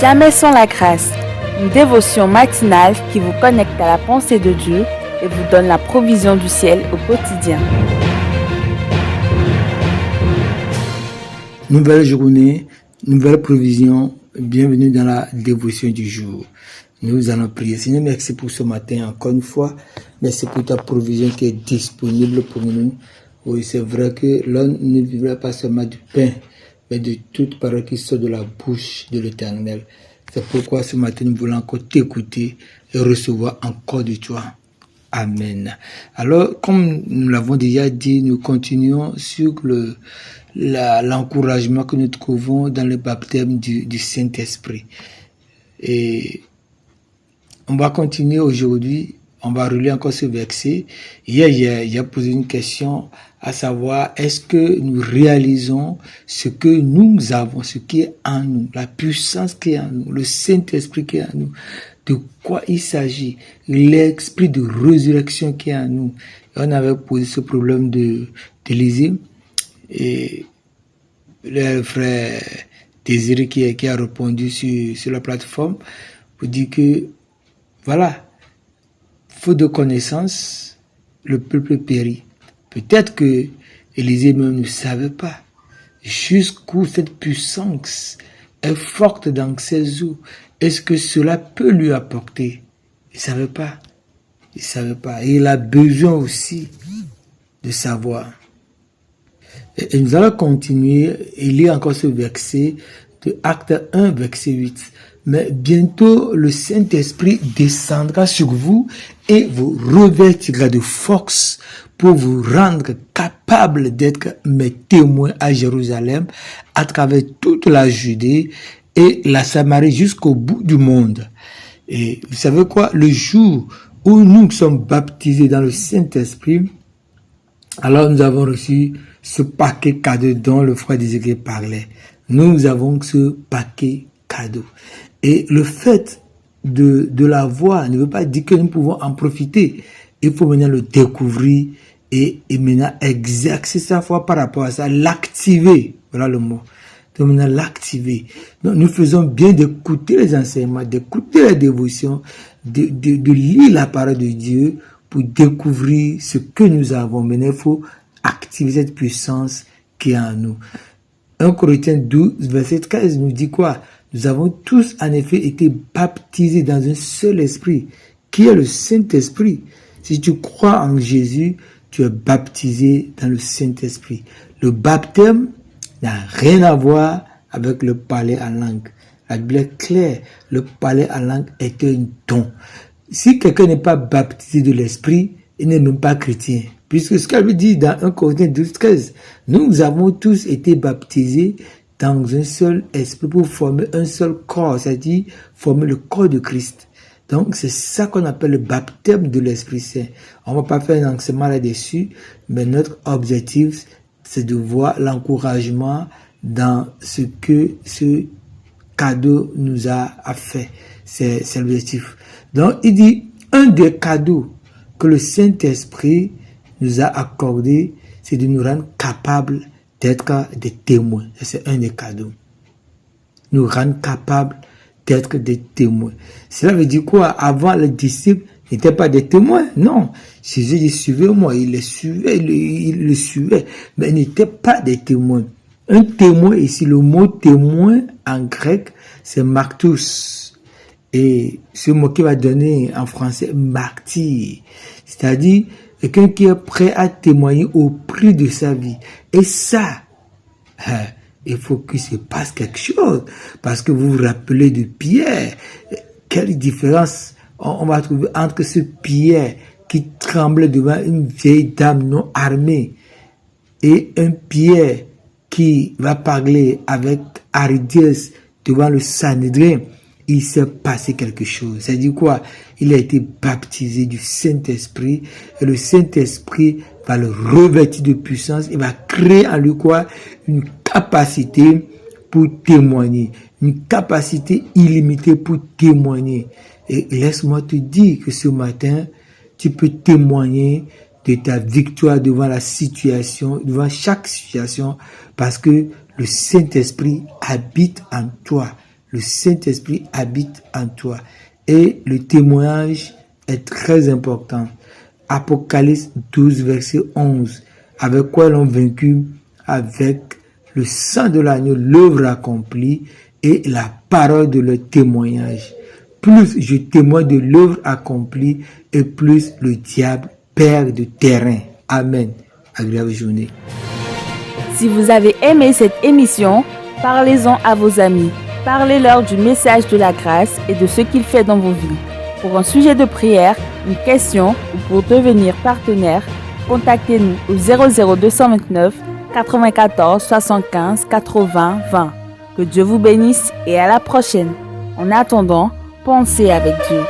Jamais sans la grâce, une dévotion matinale qui vous connecte à la pensée de Dieu et vous donne la provision du ciel au quotidien. Nouvelle journée, nouvelle provision, bienvenue dans la dévotion du jour. Nous allons prier. Seigneur, merci pour ce matin encore une fois. Merci pour ta provision qui est disponible pour nous. Oui, c'est vrai que l'homme ne vivra pas seulement du pain, mais de toute parole qui sort de la bouche de l'Éternel. C'est pourquoi ce matin, nous voulons encore t'écouter et recevoir encore de toi. Amen. Alors, comme nous l'avons déjà dit, nous continuons sur l'encouragement que nous trouvons dans le baptême du Saint-Esprit. Et on va continuer aujourd'hui. On va relire encore ce verset. Hier, j'ai posé une question, à savoir, est-ce que nous réalisons ce que nous avons, ce qui est en nous, la puissance qui est en nous, le Saint-Esprit qui est en nous, de quoi il s'agit, l'esprit de résurrection qui est en nous. Et on avait posé ce problème d'Élysée, et le frère Désiré qui a répondu sur la plateforme pour dire que, voilà, faute de connaissance, le peuple périt. Peut-être que Élisée même ne savait pas jusqu'où cette puissance est forte dans ses eaux. Est-ce que cela peut lui apporter? Il ne savait pas. Il ne savait pas. Et il a besoin aussi de savoir. Et nous allons continuer et lire encore ce verset de Acte 1, verset 8. Mais bientôt le Saint-Esprit descendra sur vous et vous revêtira de force pour vous rendre capable d'être mes témoins à Jérusalem, à travers toute la Judée et la Samarie jusqu'au bout du monde. Et vous savez quoi? Le jour où nous sommes baptisés dans le Saint-Esprit, alors nous avons reçu ce paquet cadeau dont le frère Désiré parlait. Nous avons ce paquet cadeau. Et le fait de l'avoir ne veut pas dire que nous pouvons en profiter. Il faut maintenant le découvrir et maintenant exercer sa foi par rapport à ça, l'activer. Voilà le mot. Donc maintenant l'activer. Donc nous faisons bien d'écouter les enseignements, d'écouter les dévotions, de lire la parole de Dieu pour découvrir ce que nous avons. Maintenant il faut activer cette puissance qui est en nous. 1 Corinthiens 12, verset 13 nous dit quoi? Nous avons tous en effet été baptisés dans un seul esprit, qui est le Saint-Esprit. Si tu crois en Jésus, tu es baptisé dans le Saint-Esprit. Le baptême n'a rien à voir avec le parler en langue. La Bible est claire, le parler en langue est un don. Si quelqu'un n'est pas baptisé de l'Esprit, il n'est même pas chrétien. Puisque ce qu'elle veut dire dans 1 Corinthiens 12, 13, nous avons tous été baptisés dans un seul esprit pour former un seul corps, c'est-à-dire former le corps de Christ. Donc c'est ça qu'on appelle le baptême de l'Esprit Saint. On ne va pas faire un enseignement là-dessus, mais notre objectif, c'est de voir l'encouragement dans ce que ce cadeau nous a fait. C'est l'objectif. Donc il dit, un des cadeaux que le Saint-Esprit nous a accordé, c'est de nous rendre capables d'être des témoins. C'est un des cadeaux. Nous rendre capables d'être des témoins. Cela veut dire quoi? Avant, les disciples n'étaient pas des témoins. Non. Jésus dit, suivez-moi. Il les suivait, il le suivait. Mais ils n'étaient pas des témoins. Un témoin, ici, le mot témoin en grec, c'est martus. Et ce mot qui va donner en français martyr. C'est-à-dire, quelqu'un qui est prêt à témoigner au prix de sa vie. Et ça, il faut qu'il se passe quelque chose. Parce que vous vous rappelez de Pierre. Quelle différence on va trouver entre ce Pierre qui tremblait devant une vieille dame non armée et un Pierre qui va parler avec hardiesse devant le Sanhédrin. Il s'est passé quelque chose. C'est-à-dire quoi? Il a été baptisé du Saint-Esprit et le Saint-Esprit va le revêtir de puissance. Il va créer en lui quoi? Une capacité pour témoigner. Une capacité illimitée pour témoigner. Et laisse-moi te dire que ce matin, tu peux témoigner de ta victoire devant la situation, devant chaque situation, parce que le Saint-Esprit habite en toi. le Saint-Esprit habite en toi. Et le témoignage est très important. Apocalypse 12, verset 11. Avec quoi l'ont vaincu? Avec le sang de l'agneau, l'œuvre accomplie et la parole de leur témoignage. Plus je témoigne de l'œuvre accomplie et plus le diable perd de terrain. Amen. Agréable journée. Si vous avez aimé cette émission, parlez-en à vos amis. Parlez-leur du message de la grâce et de ce qu'il fait dans vos vies. Pour un sujet de prière, une question ou pour devenir partenaire, contactez-nous au 00229 94 75 80 20. Que Dieu vous bénisse et à la prochaine. En attendant, pensez avec Dieu.